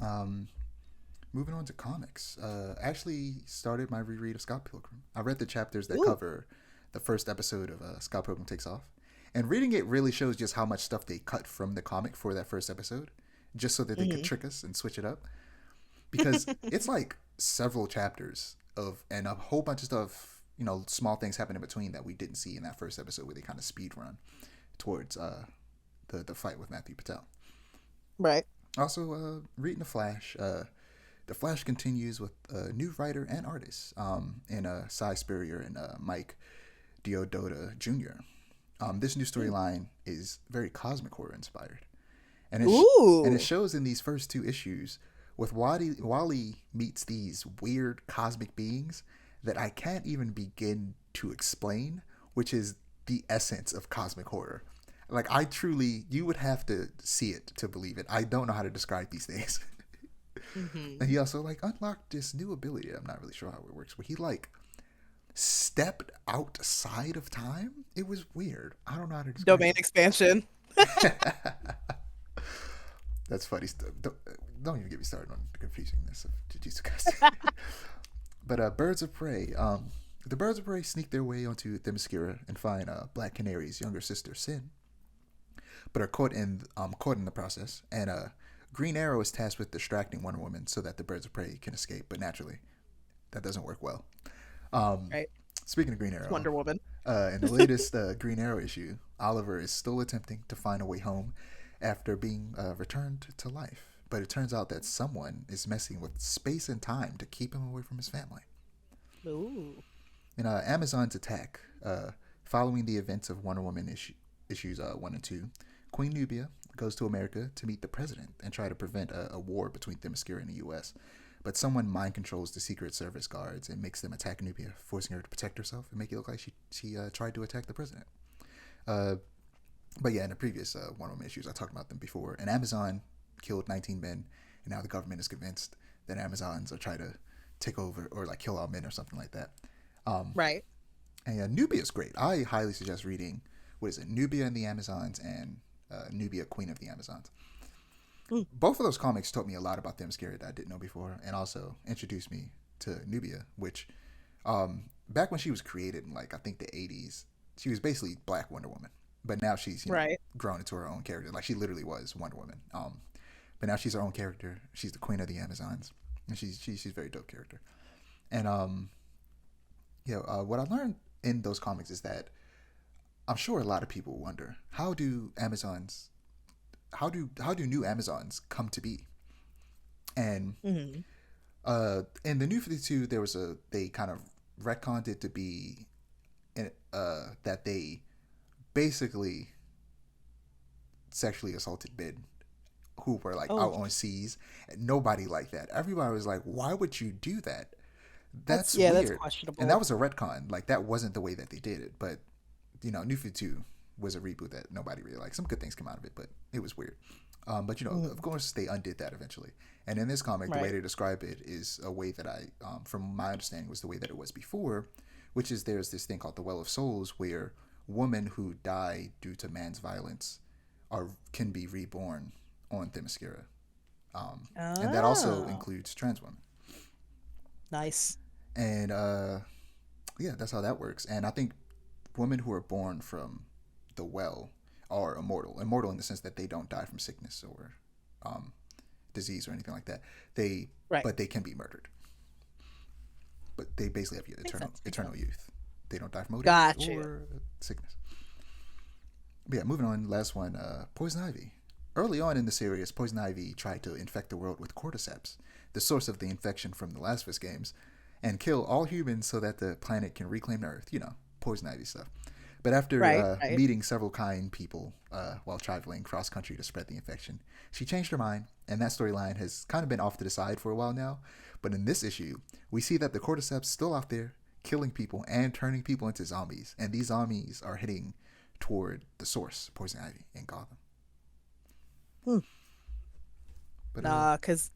Um, Moving on to comics. Actually started my reread of Scott Pilgrim. I read the chapters that Ooh. cover the first episode of Scott Pilgrim Takes Off. And reading it really shows just how much stuff they cut from the comic for that first episode, just so that they could Hmm. trick us and switch it up. Because it's like several chapters of and a whole bunch of stuff, small things happen in between that we didn't see in that first episode where they kind of speed run towards the fight with Matthew Patel. Right. Also, reading the Flash continues with a new writer and artist in Cy Spurrier and Mike Deodoto Jr. This new storyline is very cosmic horror inspired, and and it Ooh. shows in these first two issues with Wally meets these weird cosmic beings that I can't even begin to explain, which is the essence of cosmic horror. Like I truly, you would have to see it to believe it. I don't know how to describe these things. Hmm. And he also like unlocked this new ability. I'm not really sure how it works, but he like stepped outside of time. It was weird. I don't know how to describe Domain expansion. it. That's funny stuff. Don't even get me started on the confusingness of Jujutsu Kaisen. But birds of prey. The birds of prey sneak their way onto Themyscira and find Black Canary's younger sister Sin, but are caught in the process. And Green Arrow is tasked with distracting Wonder Woman so that the birds of prey can escape. But naturally, that doesn't work well. Um, Right. Speaking of Green It's Arrow, Wonder Woman. in the latest Green Arrow issue, Oliver is still attempting to find a way home after being returned to life. But it turns out that someone is messing with space and time to keep him away from his family. Ooh. In Amazon's attack, following the events of Wonder Woman issues 1 and 2, Queen Nubia goes to America to meet the president and try to prevent a war between Themyscira and the U.S. But someone mind controls the Secret Service guards and makes them attack Nubia, forcing her to protect herself and make it look like she tried to attack the president. Uh, but yeah, in the previous Wonder Woman issues, I talked about them before. And Amazon killed 19 men, and now the government is convinced that Amazons are trying to take over or like kill all men or something like that. Um, Right. and Nubia is great. I highly suggest reading what is it, Nubia and the Amazons and Nubia, Queen of the Amazons. Mm. Both of those comics taught me a lot about Themyscira that I didn't know before, and also introduced me to Nubia, which back when she was created in like I think the 80s, she was basically Black Wonder Woman. But now she's Right. grown into her own character. Like she literally was Wonder Woman. But now she's her own character. She's the Queen of the Amazons, and she's a very dope character. And what I learned in those comics is that I'm sure a lot of people wonder how do new Amazons come to be? And Hmm. in the New 52, they kind of retconned it to be that they basically sexually assaulted men who were like Oh, out on seas. And nobody liked that. Everybody was like, "Why would you do that? that's That's yeah, that's weird." And that questionable. was a retcon. Like that wasn't the way that they did it. But New 52 was a reboot that nobody really liked. Some good things come out of it, but it was weird. But Hmm. of course, they undid that eventually. And in this comic, the way Right. they describe it is a way that from my understanding, was the way that it was before, which is there's this thing called the Well of Souls, where women who die due to man's violence can be reborn on Themyscira, and that also Oh, includes trans women. nice. And yeah, that's how that works. And I think women who are born from the well are immortal. Immortal in the sense that they don't die from sickness or um, disease or anything like that. They Right. but they can be murdered. But they basically have Makes sense. Makes eternal sense. youth. They don't die from old age Gotcha. or sickness. But yeah, moving on. Last one, Poison Ivy. Early on in the series, Poison Ivy tried to infect the world with cordyceps, the source of the infection from the Last of Us games, and kill all humans so that the planet can reclaim the Earth. Poison Ivy stuff. But after Right. Right. meeting several kind people while traveling cross country to spread the infection, she changed her mind, and that storyline has kind of been off to the side for a while now. But in this issue, we see that the cordyceps still out there, killing people and turning people into zombies, and these zombies are heading toward the source, Poison Ivy, in Gotham. Hmm. But Nah, because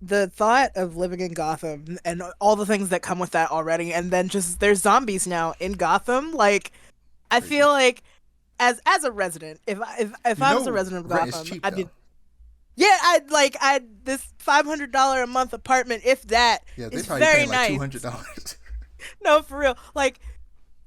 the thought of living in Gotham and all the things that come with that already, and then just there's zombies now in Gotham. Like, I crazy. feel like as a resident, if I was a resident of Rent is Gotham, cheap I'd though. be Yeah, I this $500 a month apartment, if that, Yeah, they is probably very paying like nice. $200. No, for real. Like,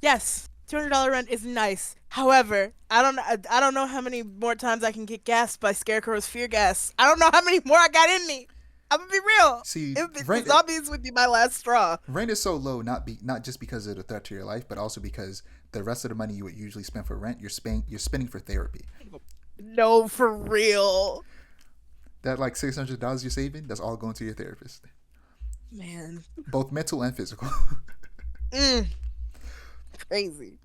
yes, $200 rent is nice. However, I don't know how many more times I can get gassed by Scarecrow's fear gas. I don't know how many more I got in me. I'm gonna be real. See, The zombies would be my last straw. rent is so low, not just because of the threat to your life, but also because the rest of the money you would usually spend for rent, you're spending for therapy. No, for real. That like $600 you're saving, that's all going to your therapist, Man. both mental and physical. Mm, crazy.